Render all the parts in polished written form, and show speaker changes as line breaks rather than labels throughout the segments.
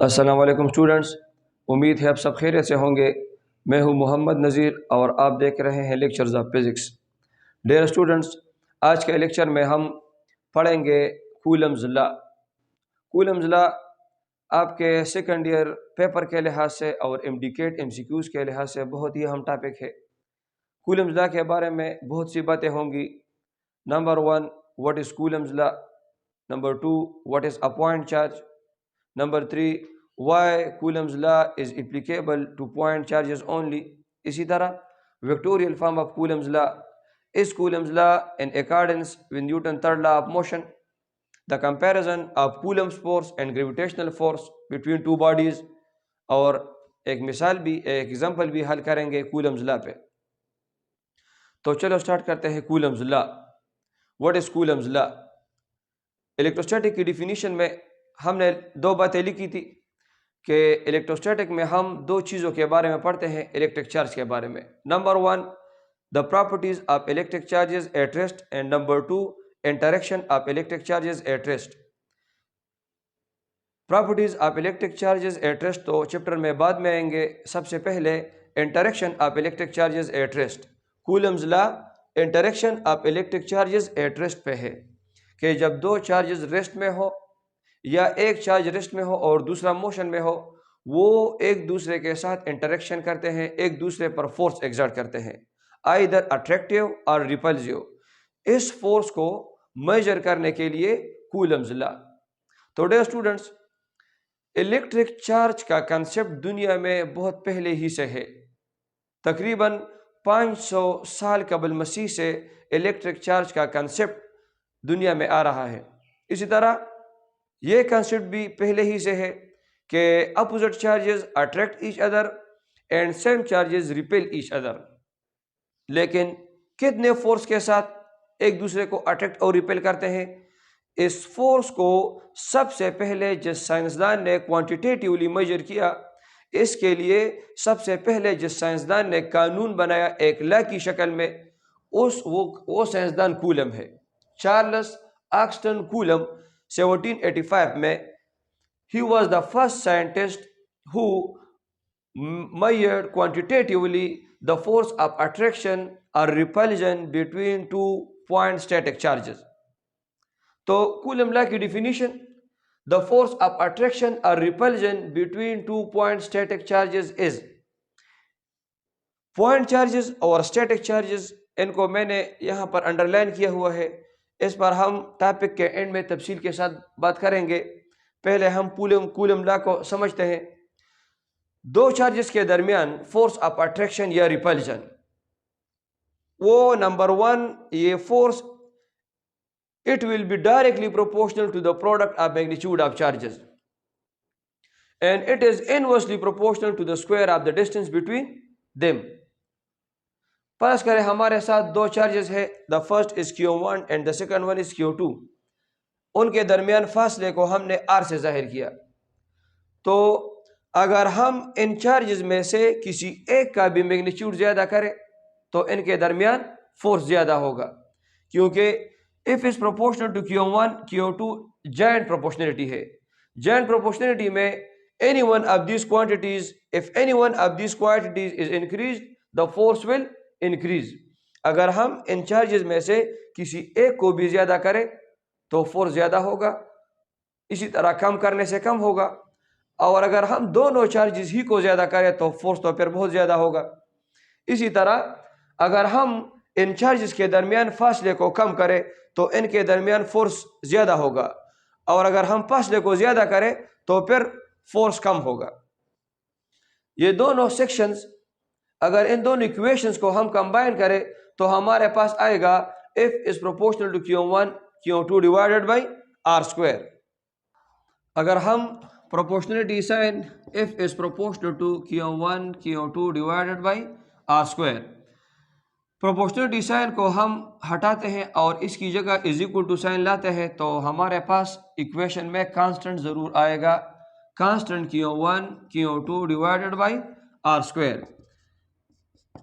السلام علیکم اسٹوڈنٹس، امید ہے آپ سب خیریت سے ہوں گے۔ میں ہوں محمد نذیر اور آپ دیکھ رہے ہیں lectures of physics. Dear students, آج کے لیکچر میں ہم پڑھیں گے کولمز لا۔ کولمز لا آپ کے سیکنڈ ایئر پیپر کے لحاظ سے اور MD ایم سی کیوز کے لحاظ سے بہت ہی اہم ٹاپک ہے۔ کولمز لا کے بارے میں بہت سی باتیں ہوں گی۔ Number 1، what is Coulomb's law? Number 2، what is a point charge? Number 3، why Coulomb's law is applicable to point charges only؟ اسی طرح vectorial form of Coulomb's law، is Coulomb's law in accordance with Newton's third law of motion؟ the comparison of Coulomb's force and gravitational force between two bodies، اور ایک مثال بھی ایک example بھی حل کریں گے Coulomb's law پہ۔ تو چلو سٹارٹ کرتے ہیں Coulomb's law۔ what is Coulomb's law؟ Electrostatic کی ڈیفینیشن میں ہم نے دو باتیں لکھی تھی کہ الیکٹروسٹیٹک میں ہم دو چیزوں کے بارے میں پڑھتے ہیں الیکٹرک چارج کے بارے میں۔ Number 1، the properties of electric charges at rest، and number 2، interaction of electric charges at rest۔ properties of electric charges at rest تو چپٹر میں بعد میں آئیں گے۔ سب سے پہلے interaction of electric charges at rest۔ Coulomb's law interaction of electric charges at rest پہ ہے کہ جب دو چارجز ریسٹ میں ہو یا ایک چارج ریسٹ میں ہو اور دوسرا موشن میں ہو، وہ ایک دوسرے کے ساتھ انٹریکشن کرتے ہیں، ایک دوسرے پر فورس ایگزرٹ کرتے ہیں، either attractive اور repulsive۔ اس فورس کو میجر کرنے کے لیے Coulomb's law۔ تو ڈیئر اسٹوڈنٹس، الیکٹرک چارج کا کنسیپٹ دنیا میں بہت پہلے ہی سے ہے۔ تقریباً 500 سال قبل مسیح سے الیکٹرک چارج کا کنسیپٹ دنیا میں آ رہا ہے۔ اسی طرح یہ کنسیپٹ بھی پہلے ہی سے ہے کہ opposite charges attract each other and same charges repel each other. لیکن کتنے فورس کے ساتھ ایک دوسرے کو اٹریکٹ اور ریپیل کرتے ہیں؟ اس فورس کو سب سے پہلے جس سائنسدان نے کوانٹیٹیولی میجر کیا، اس کے لیے سب سے پہلے جس سائنسدان نے قانون بنایا ایک لا کی شکل میں، وہ سائنسدان کولم ہے، چارلس آکسٹن کولم۔ 1785 میں he was the first scientist who measured quantitatively the force of attraction or repulsion between two point static charges۔ تو Coulomb law کی definition: the force of attraction or repulsion between two point static charges is۔ Point charges اور static charges, ان کو میں نے یہاں پر under line کیا ہوا ہے۔ اس پر ہم ٹاپک کے اینڈ میں تفصیل کے ساتھ بات کریں گے۔ پہلے ہم Coulomb لا کو سمجھتے ہیں۔ دو چارجز کے درمیان فورس آف اٹریکشن یا ریپلشن، وہ نمبر 1، یہ force it will be directly proportional to the product of magnitude of charges and it is inversely proportional to the square of the distance between them۔ فرض کریں ہمارے ساتھ دو charges ہے، the first is Q1 and the second one is Q2۔ ان کے درمیان فاصلے کو ہم نے R سے ظاہر کیا۔ تو اگر ہم ان چارجز میں سے کسی ایک کا بھی میگنیچیوڈ زیادہ کریں تو ان کے درمیان فورس زیادہ ہوگا، کیونکہ if is proportional to Q1 Q2 joint proportionality ہے۔ جائنٹ پروپورشنلٹی میں any one of these quantities is increased the force will increase۔ اگر ہم ان چارجز میں سے کسی ایک کو بھی زیادہ کریں تو فورس زیادہ ہوگا، اسی طرح کم کرنے سے کم ہوگا، اور اگر ہم دونوں چارجز ہی کو زیادہ کریں تو فورس تو پھر بہت زیادہ ہوگا۔ اسی طرح اگر ہم ان چارجز کے درمیان فاصلے کو کم کریں تو ان کے درمیان فورس زیادہ ہوگا، اور اگر ہم فاصلے کو زیادہ کریں تو پھر فورس کم ہوگا۔ یہ دونوں سیکشنز، اگر ان دونوں ایکویشنز کو ہم کمبائن کریں تو ہمارے پاس آئے گا F is proportional to Q1 Q2 divided by R square۔ اگر ہم proportionality sign F is proportional to Q1 Q2 divided by R square، proportionality sign کو ہم ہٹاتے ہیں اور اس کی جگہ is equal to سائن لاتے ہیں تو ہمارے پاس ایکویشن میں کانسٹنٹ ضرور آئے گا، constant Q1 Q2 divided by R square۔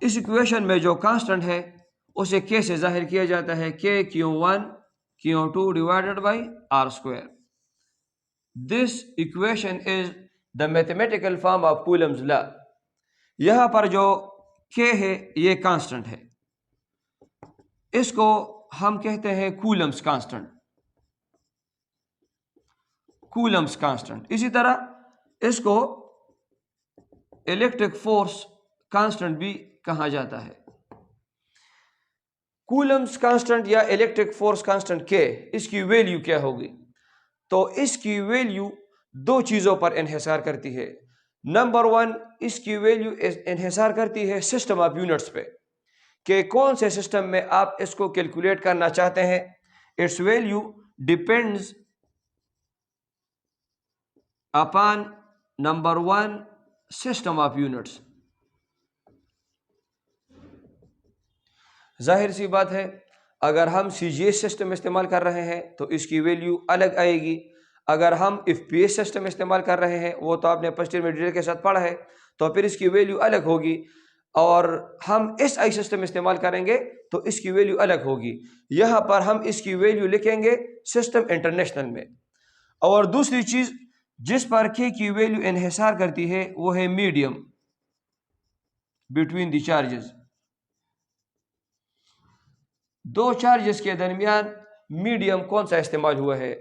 اس ایکویشن میں جو کانسٹنٹ ہے اسے K سے ظاہر کیا جاتا ہے، K Q1 Q2 divided by R square۔ This equation is the mathematical form of Coulomb's law. یہاں پر جو K ہے یہ کانسٹنٹ ہے، اس کو ہم کہتے ہیں کولمز کانسٹنٹ. کولمز کانسٹنٹ. اسی طرح اس کو الیکٹرک فورس کانسٹنٹ بھی کہا جاتا ہے. کولمز کانسٹنٹ یا الیکٹرک فورس کانسٹنٹ K، اس کی ویلیو کیا ہوگی؟ تو اس کی ویلیو دو چیزوں پر انحصار کرتی ہے. نمبر 1، اس کی ویلیو انحصار کرتی ہے سسٹم آف یونٹس پہ، کہ کون سے سسٹم میں آپ اس کو کیلکولیٹ کرنا چاہتے ہیں. Its value depends upon number 1 system of units. ظاہر سی بات ہے، اگر ہم CGS سسٹم استعمال کر رہے ہیں تو اس کی ویلیو الگ آئے گی. اگر ہم FPS سسٹم استعمال کر رہے ہیں، وہ تو آپ نے فرسٹ ایئر میں ڈیٹیل کے ساتھ پڑھا ہے، تو پھر اس کی ویلیو الگ ہوگی. اور ہم SI سسٹم استعمال کریں گے تو اس کی ویلیو الگ ہوگی. یہاں پر ہم اس کی ویلیو لکھیں گے سسٹم انٹرنیشنل میں. اور دوسری چیز جس پر K کی ویلیو انحصار کرتی ہے وہ ہے میڈیم بٹوین دی چارجز. دو چارجز کے درمیان میڈیم کون سا استعمال ہوا ہے؟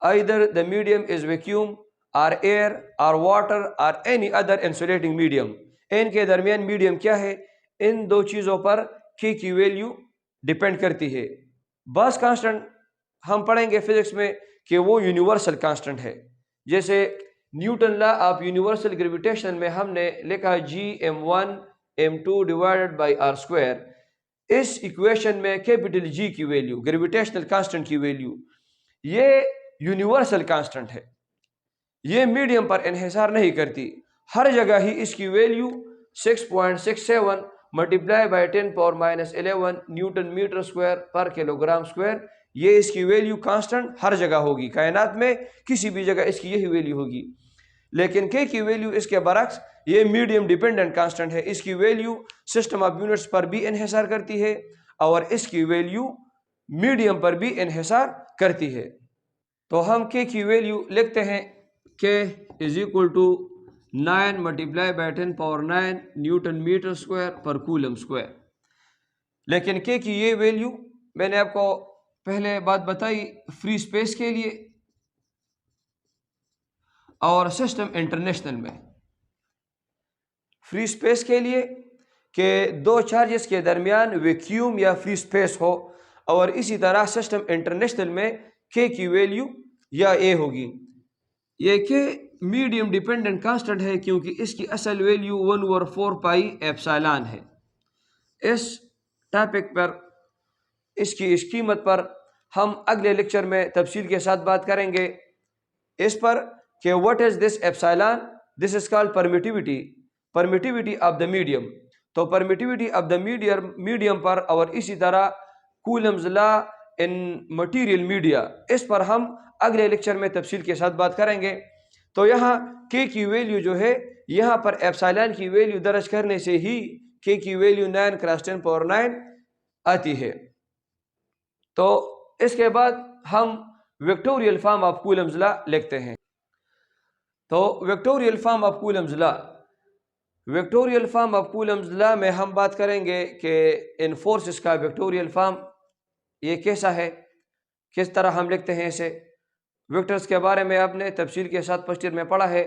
either the medium is vacuum or air or water or any other insulating medium. ان کے درمیان میڈیم کیا ہے؟ ان دو چیزوں پر K کی ویلیو ڈیپینڈ کرتی ہے. بعض کانسٹنٹ ہم پڑھیں گے فزکس میں کہ وہ یونیورسل کانسٹنٹ ہے. جیسے Newton law of universal gravitation میں ہم نے لکھا Gm1 m2 divided by r square. اس ایکویشن میں کیپٹل G کی ویلیو، گریویٹیشنل کانسٹنٹ کی ویلیو، یہ یونیورسل کانسٹنٹ ہے، یہ میڈیم پر انحصار نہیں کرتی. ہر جگہ ہی اس کی value 6.67 multiply by 10⁻11 newton metre square پر کلو گرام اسکوائر. یہ اس کی ویلیو کانسٹنٹ ہر جگہ ہوگی، کائنات میں کسی بھی جگہ اس کی یہی ویلیو ہوگی. لیکن K کی ویلیو اس کے برعکس یہ میڈیم ڈیپینڈنٹ کانسٹنٹ ہے. اس کی ویلیو سسٹم آف یونٹس پر بھی انحصار کرتی ہے اور اس کی ویلیو میڈیم پر بھی انحصار کرتی ہے. تو ہم K کی ویلیو لکھتے ہیں K is equal to 9 multiply by 10⁻9 newton metre square پر کولم اسکوائر. لیکن K کی یہ ویلیو میں نے آپ کو پہلے بات بتائی فری اسپیس کے لیے اور سسٹم انٹرنیشنل میں. فری اسپیس کے لیے کہ دو چارجز کے درمیان ویکیوم یا فری اسپیس ہو، اور اسی طرح سسٹم انٹرنیشنل میں K کی ویلیو یا A ہوگی. یہ K میڈیم ڈیپینڈنٹ کانسٹنٹ ہے کیونکہ اس کی اصل ویلیو 1/4 پائی ایپسائلان ہے. اس ٹاپک پر اس قیمت پر ہم اگلے لیکچر میں تفصیل کے ساتھ بات کریں گے اس پر کہ what is this epsilon. This is called permittivity of the medium. تو پرمیٹیوٹی آف دا میڈیم پر اور اسی طرح کولمز لا ان مٹیریل میڈیا، اس پر ہم اگلے لیکچر میں تفصیل کے ساتھ بات کریں گے. تو یہاں K کی ویلیو جو ہے، یہاں پر ایپسائلان کی ویلیو درج کرنے سے ہی K کی ویلیو 9 × 10⁻9 آتی ہے. تو اس کے بعد ہم ویکٹوریل فارم آف کولمز لا لکھتے ہیں. تو vectorial form of Coulomb's law, vectorial form of Coulomb's law میں ہم بات کریں گے کہ ان فورسز کا ویکٹوریل فارم یہ کیسا ہے، کس طرح ہم لکھتے ہیں اسے. ویکٹرز کے بارے میں آپ نے تفصیل کے ساتھ فرسٹ ایئر میں پڑھا ہے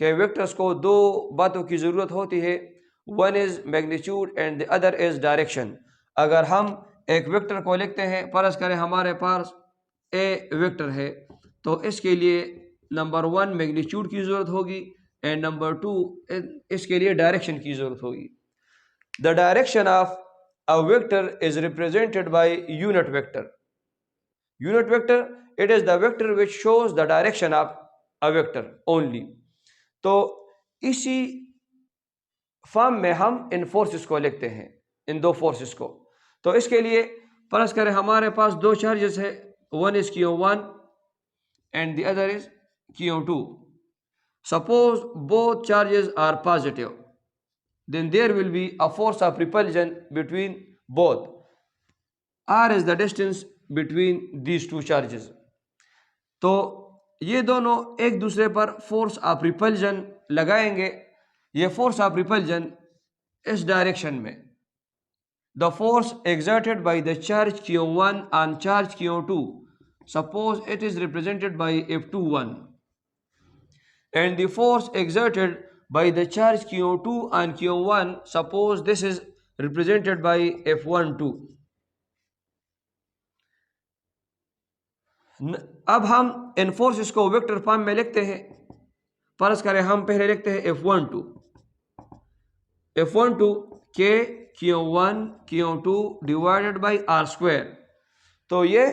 کہ ویکٹرز کو دو باتوں کی ضرورت ہوتی ہے، one is magnitude and the other is direction. اگر ہم ایک ویکٹر کو لکھتے ہیں، فرض کریں ہمارے پاس اے ویکٹر ہے، تو اس کے لیے نمبر 1 میگنیچیوڈ کی ضرورت ہوگی اینڈ نمبر 2 اس کے لیے ڈائریکشن کی ضرورت ہوگی. The direction of a vector is represented by unit vector. Unit vector, it is the vector which shows the direction of a vector only. تو اسی فارم میں ہم ان فورسز کو لکھتے ہیں، ان دو فورسز کو. تو اس کے لیے فرض کریں ہمارے پاس دو چارجز ہے، one is Q1 and the other is Q2. Suppose both charges are positive, then there will be a force of repulsion between both. R is the distance between these two charges. تو یہ دونوں ایک دوسرے پر force of ریپلجن لگائیں گے. یہ force of ریپلجن us direction میں. The force exerted by the charge Q1 on charge Q2, suppose it is represented by F21, and the force exerted by the charge Q2 on Q1, suppose this is represented by F12. اب ہم ان forces کو vector form میں لکھتے ہیں. فرض کریں ہم پہلے لکھتے ہیں F12 K Q1 Q2 divided by R square. تو یہ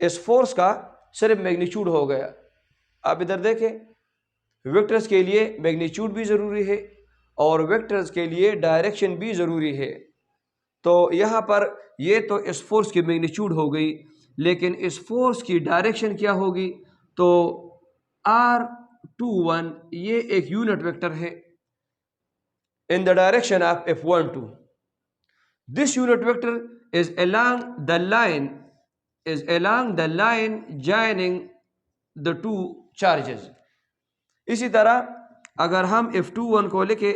اس فورس کا صرف میگنیچیوڈ ہو گیا. آپ ادھر دیکھیں ویکٹرز کے لیے میگنیچیوڈ بھی ضروری ہے اور ویکٹرز کے لیے ڈائریکشن بھی ضروری ہے. تو یہاں پر یہ تو اس فورس کی میگنیچیوڈ ہو گئی، لیکن اس فورس کی ڈائریکشن کیا ہوگی؟ تو R21 یہ ایک یونٹ ویکٹر ہے in the direction of F12. This unit vector is along the line joining the two charges. اسی طرح اگر ہم F21 کو لکھیں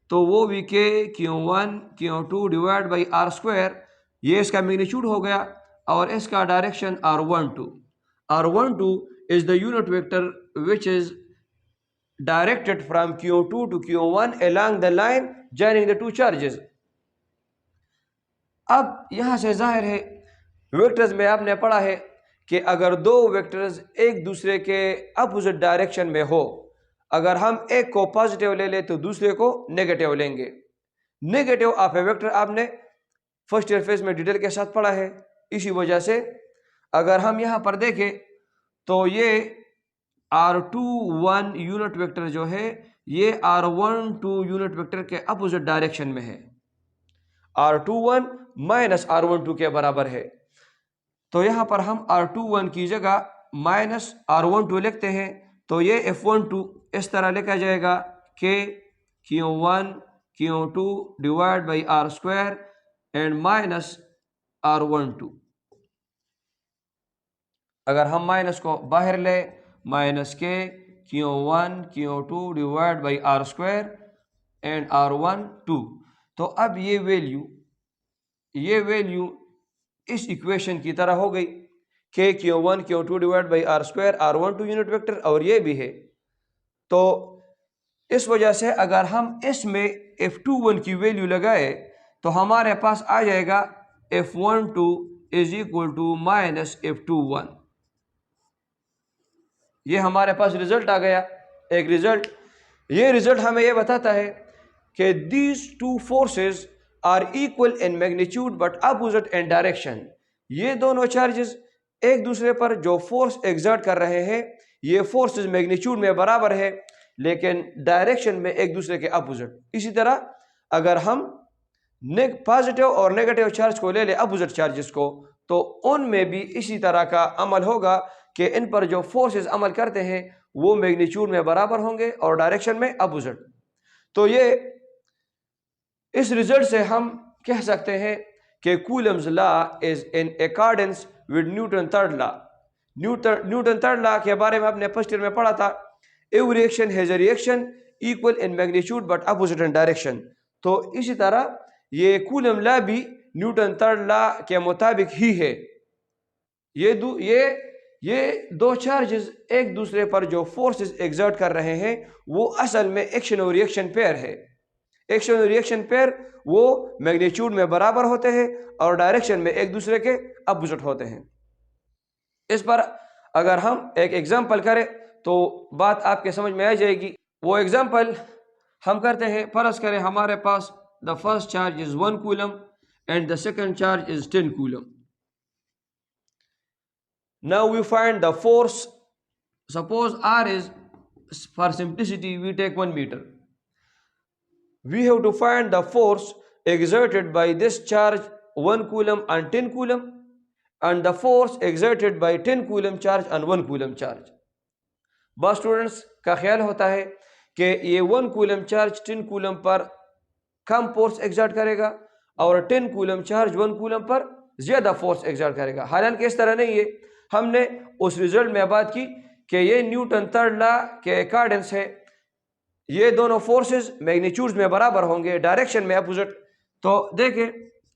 تو وہ بھی K Q1 Q2 divide by R square. یہ اس کا میگنیچیوڈ ہو گیا اور اس کا direction R12. R12 is the unit vector which is directed from Q2 to Q1 along the line joining the two charges. اب یہاں سے ظاہر ہے ویکٹرز میں آپ نے پڑھا ہے کہ اگر دو ویکٹرز ایک دوسرے کے اپوزٹ ڈائریکشن میں ہو، اگر ہم ایک کو پازیٹیو لے لیں تو دوسرے کو نیگیٹیو لیں گے. نیگیٹیو آف اے ویکٹر آپ نے فرسٹ ایئر فیز میں ڈیٹیل کے ساتھ پڑھا ہے. اسی وجہ سے اگر ہم یہاں پر دیکھیں تو یہ R21 یونٹ ویکٹر جو ہے یہ R12 یونٹ ویکٹر کے اپوزٹ ڈائریکشن میں ہے. R21 مائنس R12 کے برابر ہے. تو یہاں پر ہم R21 کی جگہ مائنس R12 لکھتے ہیں تو یہ F12 اس طرح لکھا جائے گا کہ Q1 Q2 divide by R square and minus R12. اگر ہم مائنس کو باہر لیں مائنس کے Q1 Q2 divide by R square and R12. تو اب یہ ویلیو اس ایکویشن کی طرح ہو گئی کہ Q1 Q2 divide by R square R12 unit vector اور یہ بھی ہے. تو اس وجہ سے اگر ہم اس میں F21 کی ویلیو لگائے تو ہمارے پاس آ جائے گا F12 is equal to minus F21. یہ ہمارے پاس رزلٹ آ گیا ایک رزلٹ. یہ رزلٹ ہمیں یہ بتاتا ہے کہ these two forces are equal in magnitude but opposite in direction. یہ دونوں چارجز ایک دوسرے پر جو فورس ایگزرٹ کر رہے ہیں یہ فورسز میگنیچیوڈ میں برابر ہے لیکن ڈائریکشن میں ایک دوسرے کے اپوزٹ. اسی طرح اگر ہم پازیٹیو اور نیگیٹیو چارج کو لے لیں اپوزٹ چارجز کو تو ان میں بھی اسی طرح کا عمل ہوگا کہ ان پر جو فورسز عمل کرتے ہیں وہ میگنیچیوڈ میں برابر ہوں گے اور ڈائریکشن میں اپوزٹ. تو یہ اس رزلٹ سے ہم کہہ سکتے ہیں کہ Coulomb's law is in accordance with Newton third law. Newton third law کے بارے میں آپ نے فرسٹ ایئر میں پڑھا تھا. Every action has a reaction equal in magnitude but opposite in direction. تو اسی طرح یہ کولم لا بھی نیوٹن تھرڈ لا کے مطابق ہی ہے. یہ دو چارجز ایک دوسرے پر جو فورسز ایگزرٹ کر رہے ہیں وہ اصل میں ایکشن اور ریئیکشن پیئر ہے. ایکشن اور ریئیکشن پیئر وہ میگنیچیوڈ میں برابر ہوتے ہیں اور ڈائریکشن میں ایک دوسرے کے اپوزٹ ہوتے ہیں. اس پر اگر ہم ایک ایگزامپل کریں تو بات آپ کے سمجھ میں آ جائے گی. وہ ایگزامپل ہم کرتے ہیں. فرض کریں ہمارے پاس the first charge is 1 coulomb and the second charge is 10 coulomb. Now we find the force. Suppose R is, for simplicity we take 1 meter. We have to find the force exerted by this charge 1 coulomb on 10 coulomb and the force exerted by 10 coulomb charge on 1 coulomb charge. بعض students کا خیال ہوتا ہے کہ یہ 1 coulomb charge 10 coulomb پر کم force exert کرے گا اور 10 coulomb charge 1 coulomb پر زیادہ فورس ایگزرٹ کرے گا. حالانکہ اس طرح نہیں ہے. ہم نے اس رزلٹ میں بات کی کہ یہ نیوٹن تھرڈ لا کے اکارڈنس ہے، یہ دونوں فورسز میگنیچیوڈز میں برابر ہوں گے، ڈائریکشن میں اپوزٹ. تو دیکھیں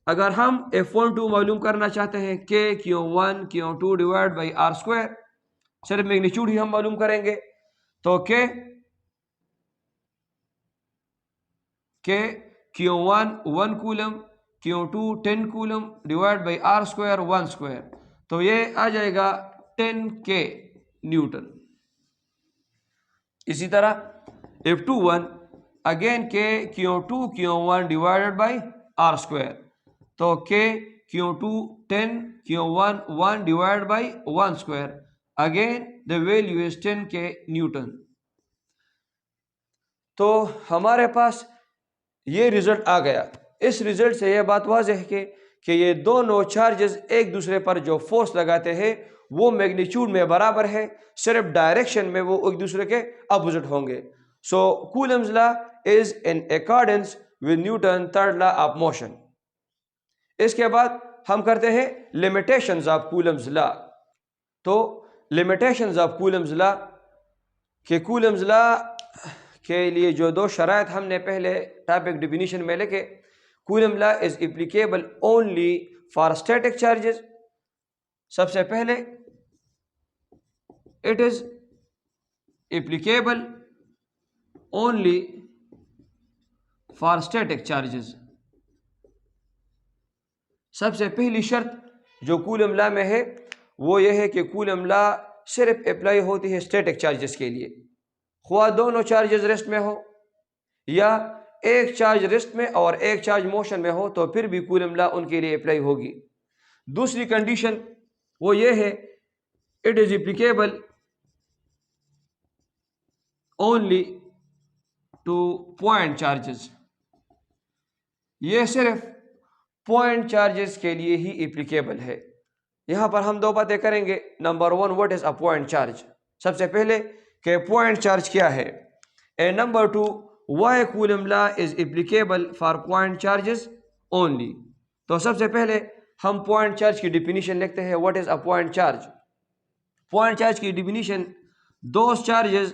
اگر ہم F12 معلوم کرنا چاہتے ہیں کہ Q1 Q2 divide by R square, صرف میگنیچیوڈ ہی ہم معلوم کریں گے، تو کہ Q1 1 coulomb Q2 10 coulomb divide by R square 1 square, تو یہ آ جائے گا 10K نیوٹن. اسی طرح F21 again Q2 Q1 divide by R square, تو Q2 10 Q1 1 divide by 1 square, again the value is 10K newton. تو ہمارے پاس یہ رزلٹ آ گیا. اس رزلٹ سے یہ بات واضح ہے کہ یہ دونوں چارجز ایک دوسرے پر جو فورس لگاتے ہیں وہ میگنیچیوڈ میں برابر ہے، صرف ڈائریکشن میں وہ ایک دوسرے کے اپوزٹ ہوں گے. So Coulomb's law is in accordance with Newton third law of motion. اس کے بعد ہم کرتے ہیں لمیٹیشنز آف کولمز لا. تو لمیٹیشنز آف کولمز لا کہ کولمز لا کے لیے جو دو شرائط ہم نے پہلے ٹاپک ڈیفینیشن میں لکھے. Coulomb law is applicable only for static charges. سب سے پہلے it is applicable only for static charges. سب سے پہلی شرط جو کولم لا میں ہے وہ یہ ہے کہ کولم لا صرف اپلائی ہوتی ہے اسٹیٹک چارجز کے لیے، خواہ دونوں چارجز ریسٹ میں ہو یا ایک چارج ریسٹ میں اور ایک چارج موشن میں ہو تو پھر بھی کولم لا ان کے لیے اپلائی ہوگی. دوسری کنڈیشن وہ یہ ہے it is applicable only to point charges. یہ صرف پوائنٹ چارجز کے لیے ہی اپلیکیبل ہے. یہاں پر ہم دو باتیں کریں گے. Number 1 what is a point charge, سب سے پہلے کہ پوائنٹ چارج کیا ہے، and number 2 why Coulomb law is applicable for point charges only. تو سب سے پہلے ہم پوائنٹ چارج کی ڈیفینیشن لکھتے ہیں. What is a point charge? Point charge کی definition those charges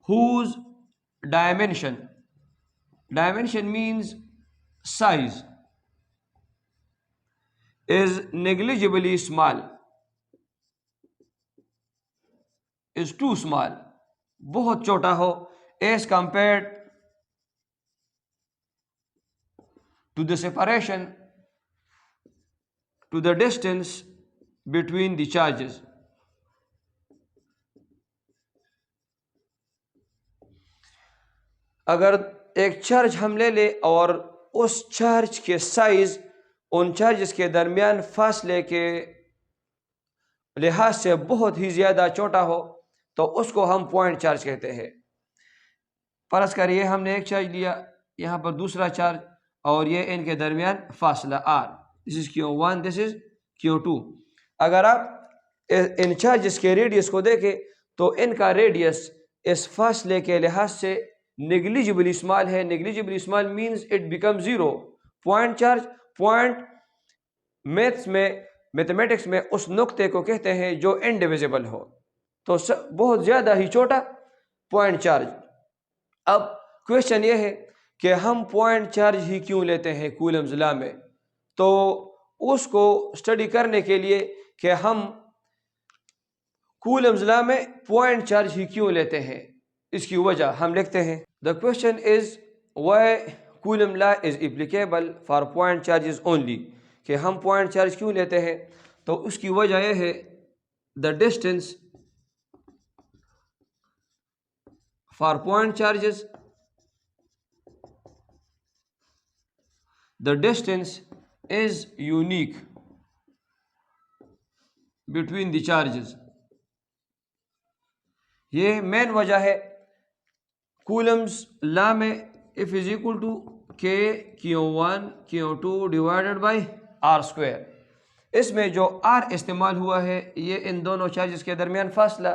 whose dimension means size is negligibly small, is too small، بہت چھوٹا ہو as compared to the separation to the distance between the charges. اگر ایک charge ہم لے لیں اور اس charge کے سائز ان چارجز کے درمیان فاصلے کے لحاظ سے بہت ہی زیادہ چھوٹا ہو تو اس کو ہم پوائنٹ چارج کہتے ہیں. فرض کریے ہم نے ایک چارج لیا، یہاں پر دوسرا چارج، اور یہ ان کے درمیان فاصلہ r، دس از Q1 دس از Q2. اگر آپ ان چارجز کے ریڈیس کو دیکھیں تو ان کا ریڈیس اس فاصلے کے لحاظ سے نیگلیجبلی اسمال ہے. Negligibly small means it become zero. Point charge, point maths میں میتھمیٹکس میں اس نقطے کو کہتے ہیں جو انڈیویزیبل ہو، تو بہت زیادہ ہی چھوٹا پوائنٹ چارج. اب کویشچن یہ ہے کہ ہم پوائنٹ چارج ہی کیوں لیتے ہیں کولمز لا میں؟ تو اس کو اسٹڈی کرنے کے لیے کہ ہم کولمز لا میں پوائنٹ چارج ہی کیوں لیتے ہیں، اس کی وجہ ہم لکھتے ہیں. The question is why Coulomb law is applicable for point charges only، کہ ہم پوائنٹ چارج کیوں لیتے ہیں؟ تو اس کی وجہ یہ ہے the distance for point charges، the distance is unique between the charges. یہ مین وجہ ہے. کولمز لا میں F is equal to K Q1 Q2 divided by R square. اس میں جو R استعمال ہوا ہے یہ ان دونوں چارجز کے درمیان فاصلہ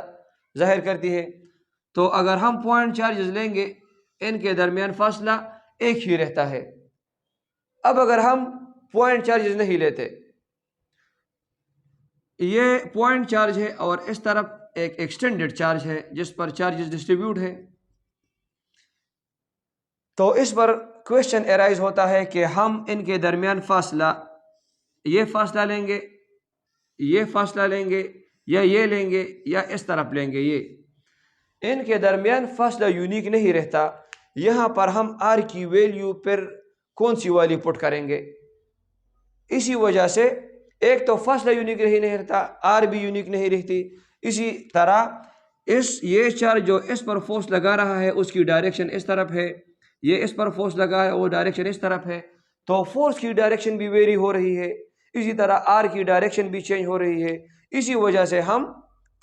ظاہر کرتی ہے. تو اگر ہم پوائنٹ چارجز لیں گے ان کے درمیان فاصلہ ایک ہی رہتا ہے. اب اگر ہم پوائنٹ چارجز نہیں لیتے یہ پوائنٹ چارج ہے اور اس طرف ایک ایکسٹینڈڈ چارج ہے جس پر چارجز ڈسٹریبیوٹ ہے. تو اس پر کوشچن ارائز ہوتا ہے کہ ہم ان کے درمیان فاصلہ، یہ فاصلہ لیں گے، یہ فاصلہ لیں گے، یا یہ لیں گے، یا اس طرف لیں گے. یہ ان کے درمیان فاصلہ یونیک نہیں رہتا. یہاں پر ہم آر کی ویلیو پھر کون سی والی پٹ کریں گے؟ اسی وجہ سے ایک تو فاصلہ یونیک نہیں رہتا، آر بھی یونیک نہیں رہتی. اسی طرح یہ چارج جو اس پر فورس لگا رہا ہے اس کی ڈائریکشن اس طرف ہے، یہ اس پر فورس لگا ہے وہ ڈائریکشن اس طرف ہے، تو فورس کی ڈائریکشن بھی ویری ہو رہی ہے. اسی طرح آر کی ڈائریکشن بھی چینج ہو رہی ہے. اسی وجہ سے ہم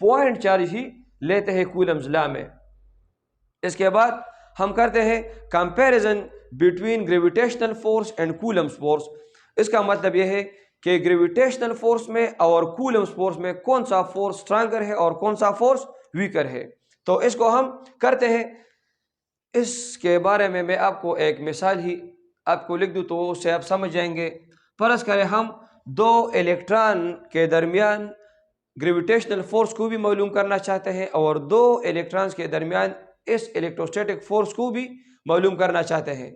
پوائنٹ چارج ہی لیتے ہیں کولمز لا میں. اس کے بعد ہم کرتے ہیں comparison between gravitational force and Coulomb's force. اس کا مطلب یہ ہے کہ گریویٹیشنل فورس میں اور کولمز فورس میں کون سا فورس سٹرانگر ہے اور کون سا فورس ویکر ہے. تو اس کو ہم کرتے ہیں. اس کے بارے میں آپ کو ایک مثال ہی آپ کو لکھ دوں تو اس سے آپ سمجھ جائیں گے. فرض کریں ہم دو الیکٹران کے درمیان گریویٹیشنل فورس کو بھی معلوم کرنا چاہتے ہیں اور دو الیکٹرانز کے درمیان اس الیکٹروسٹیٹک فورس کو بھی معلوم کرنا چاہتے ہیں.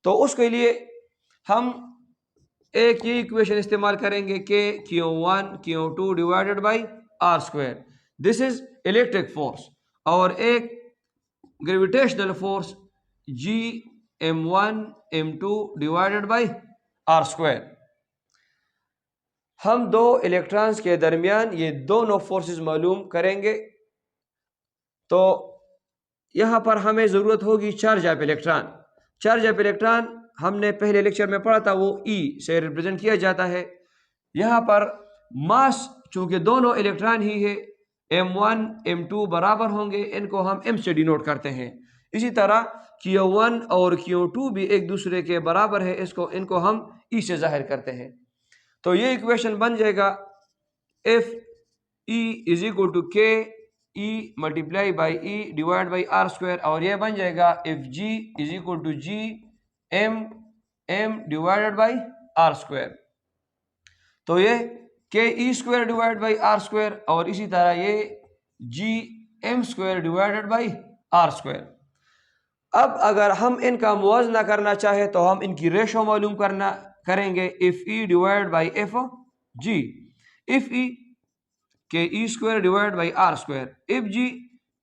تو اس کے لیے ہم ایک یہ ایکویشن استعمال کریں گے کہ Q1 Q2 divided by R square, this is electric force, اور ایک gravitational force Gm1 M2 divided by R square. ہم دو الیکٹرانز کے درمیان یہ دونوں فورسز معلوم کریں گے. تو یہاں پر ہمیں ضرورت ہوگی charge of electron. Charge of electron ہم نے پہلے لیکچر میں پڑھا تھا، وہ E سے ریپرزینٹ کیا جاتا ہے. یہاں پر ماس چونکہ دونوں الیکٹران ہی ہے، M1 M2 برابر ہوں گے، ان کو ہم M سے ڈینوٹ کرتے ہیں. اسی طرح Q1 اور Q2 بھی ایک دوسرے کے برابر ہے، ان کو ہم E سے ظاہر کرتے ہیں. تو یہ ایکویشن بن جائے گا if E is equal to K E multiply by E divided by R square، اور یہ بن جائے گا if G is equal to G M divided by R square. تو یہ K E square divided by R square اور اسی طرح یہ G M square divided by R square. اب اگر ہم ان کا موازنہ کرنا چاہے تو ہم ان کی ریشو معلوم کریں گے if E divided by F G، if E K E square divided by R square، if G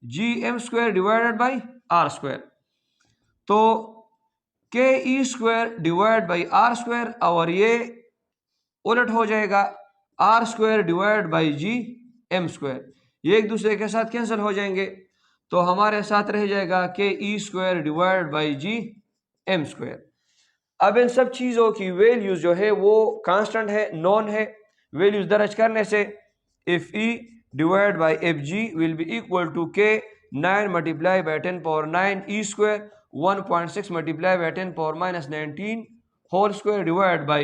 G M square divided by R square. تو K E square divided by R square اور یہ الٹ ہو جائے گا R square divided by G M square، یہ ایک دوسرے کے ساتھ کینسل ہو جائیں گے. تو ہمارے ساتھ رہ جائے گا K E square divided by G M square. اب ان سب چیزوں کی ویلیوز جو ہے وہ کانسٹنٹ ہے، نون ہے. ویلیوز درج کرنے سے if E divided by if G will be equal to K 9 multiplied by 10 power 9 E square 1.6 multiplied by 10 power minus 19 whole square divided by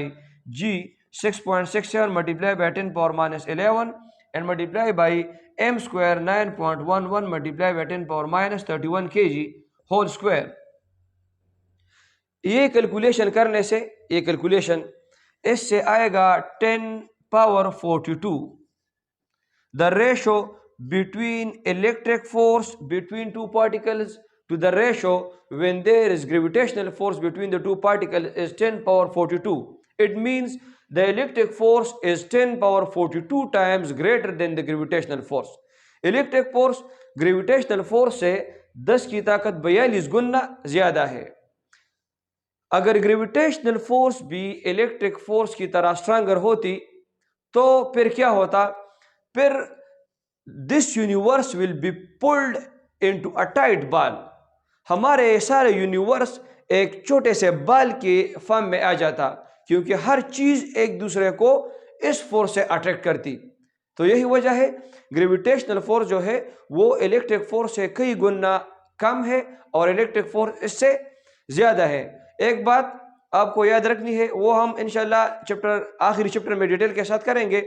G 6.67 multiplied by 10 power minus 11 and multiplied by M square 9.11 multiplied by 10 power minus 31 kg whole square. یہ calculation کرنے سے یہ calculation اس سے آئے گا 10 power 42. The ratio between electric force between two particles to the ratio when there is gravitational force between the two particles is 10 power 42. It means the electric force is 10 power 42 times greater than the gravitational force. Electric force gravitational force سے 10 کی طاقت 42 گنا زیادہ ہے. اگر gravitational force بھی electric force کی طرح اسٹرانگر ہوتی تو پھر کیا ہوتا؟ پھر this universe will be pulled into a tight ball. ہمارے سارے یونیورس ایک چھوٹے سے بال کے فارم میں آ جاتا کیونکہ ہر چیز ایک دوسرے کو اس فورس سے اٹریکٹ کرتی. تو یہی وجہ ہے گریویٹیشنل فورس جو ہے وہ الیکٹرک فورس سے کئی گنا کم ہے اور الیکٹرک فورس اس سے زیادہ ہے. ایک بات آپ کو یاد رکھنی ہے، وہ ہم انشاءاللہ آخری چپٹر میں ڈیٹیل کے ساتھ کریں گے.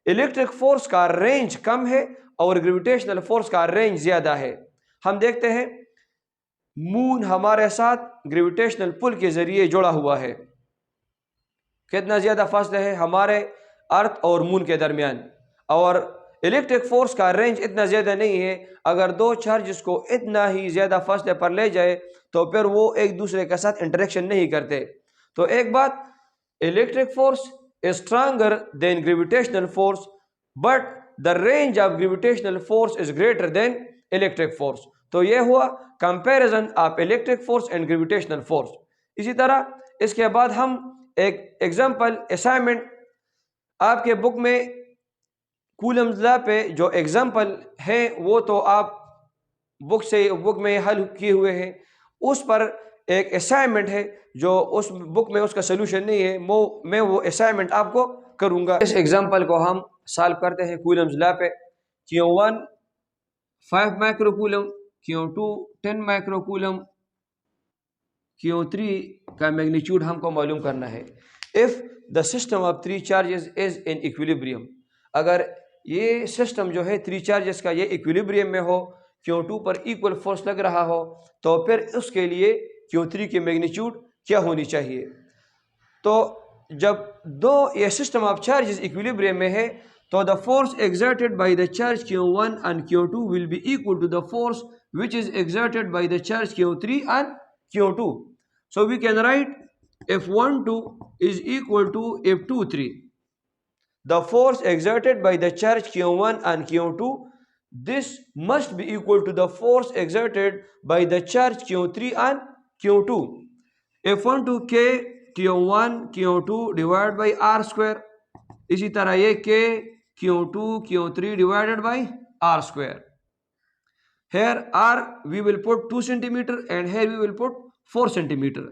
الیکٹرک فورس کا رینج کم ہے اور گریویٹیشنل فورس کا رینج زیادہ ہے. ہم دیکھتے ہیں مون ہمارے ساتھ گریویٹیشنل پل کے ذریعے جڑا ہوا ہے. کتنا زیادہ فاصلہ ہے ہمارے ارتھ اور مون کے درمیان. اور الیکٹرک فورس کا رینج اتنا زیادہ نہیں ہے. اگر دو چارجز کو اتنا ہی زیادہ فاصلے پر لے جائے تو پھر وہ ایک دوسرے کے ساتھ انٹریکشن نہیں کرتے. تو ایک بات، electric force is stronger than gravitational force, but the range of gravitational force is greater than electric force. تو یہ ہوا comparison of electric force and gravitational force. اسی طرح اس کے بعد ہم ایک ایگزامپل اسائنمنٹ آپ کے بک میں کولمز لا پہ جو ایگزامپل ہیں وہ تو آپ بک میں حل کیے ہوئے ہیں. اس پر ایک اسائنمنٹ ہے جو اس بک میں اس کا سلوشن نہیں ہے، میں وہ اسائنمنٹ آپ کو کروں گا. اس ایگزامپل کو ہم سالو کرتے ہیں کولمز لا پہ. Q1 5 micro Kollam, Q2 10 micro Kollam, Q3 کا میگنیچیوڈ ہم کو معلوم کرنا ہے. If the system of three charges is in equilibrium، اگر یہ سسٹم جو ہے 3 چارجز کا یہ ایکویلیبریم میں ہو، Q2 پر ایکول فورس لگ رہا ہو، تو پھر اس کے لیے Q3 کی میگنیچیوڈ کیا ہونی چاہیے. تو جب دو یہ سسٹم آف چارجز ایکویلیبریم میں ہے تو the force exerted by the charge Q1 and Q2 will be equal to the force which is exerted by the charge Q3 and Q2. So we can write F12 is equal to F23. The force exerted by the charge Q1 and Q2, this must be equal to the force exerted by the charge Q3 and Q2. F12 K Q1 Q2 divided by R square. اسی طرح یہ K Q2 Q3 divided by R square. Here R we will put 2 centimeter and here we will put 4 centimeter.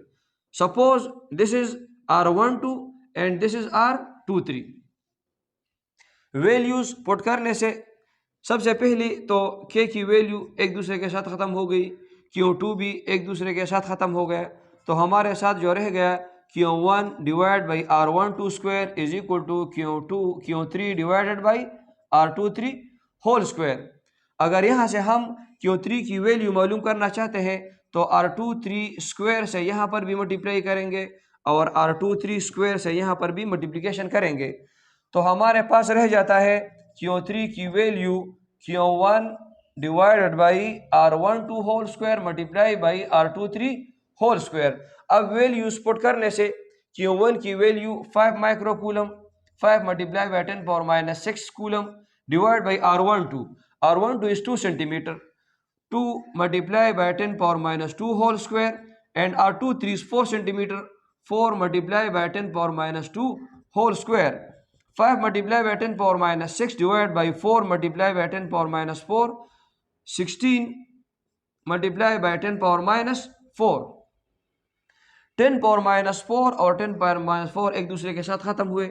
Suppose this is R12 and this is R23. Values put کرنے سے سب سے پہلی تو K کی value ایک دوسرے کے ساتھ ختم ہو گئی، Q2 بھی ایک دوسرے کے ساتھ ختم ہو گیا، تو ہمارے ساتھ جو رہ گیا Q1 divide by R12 square is equal to Q3 divided by R23 whole square. اگر یہاں سے ہم Q3 کی ویلیو معلوم کرنا چاہتے ہیں تو R23 اسکوائر سے یہاں پر بھی ملٹیپلائی کریں گے اور R23 اسکوائر سے یہاں پر بھی ملٹیپلیکیشن کریں گے، تو ہمارے پاس رہ جاتا ہے Q3 کی value Q1 divided by R12 whole square multiply by R23 whole square. اب ویلیوز پٹ کرنے سے Q1 کی ویلیو 5 micro coulomb, 5 multiply by 10 power minus 6 coulomb divide by R12 is 2 centimeter, 2 multiplied by 10 power minus 2 whole square, and R23 is 4 centimeter, 4 multiplied by 10 power minus 2 whole square. 5 multiplied by 10 power minus 6 divided by 4 multiplied by 10 power minus 4, 16 multiplied by 10 power minus 4. 10 power minus 4 اور 10 power minus 4 ایک دوسرے کے ساتھ ختم ہوئے.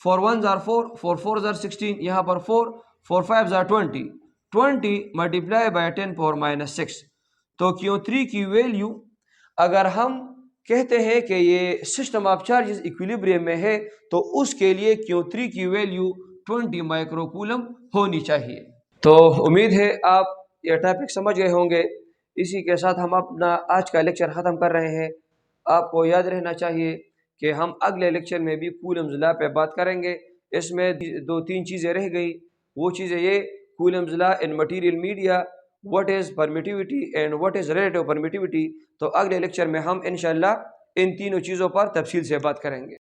4 1s are 4, 4 4s are 16, یہاں پر 4 4 5s are 20, 20 multiplied by 10 power minus 6. تو Q3 کی ویلیو اگر ہم کہتے ہیں کہ یہ سسٹم آف چارجز ایکویلیبریم میں ہے تو اس کے لیے Q3 کی ویلیو 20 مائکرو کولم ہونی چاہیے. تو امید ہے آپ یہ ٹاپک سمجھ گئے ہوں گے. اسی کے ساتھ ہم اپنا آج کا لیکچر ختم کر رہے ہیں. آپ کو یاد رہنا چاہیے کہ ہم اگلے لیکچر میں بھی کولمز لا پہ بات کریں گے. اس میں 2-3 چیزیں رہ گئی. وہ چیزیں یہ Coulomb's law in material media, what is permittivity and what is relative permittivity. تو اگلے لیکچر میں ہم انشاءاللہ ان تینوں چیزوں پر تفصیل سے بات کریں گے.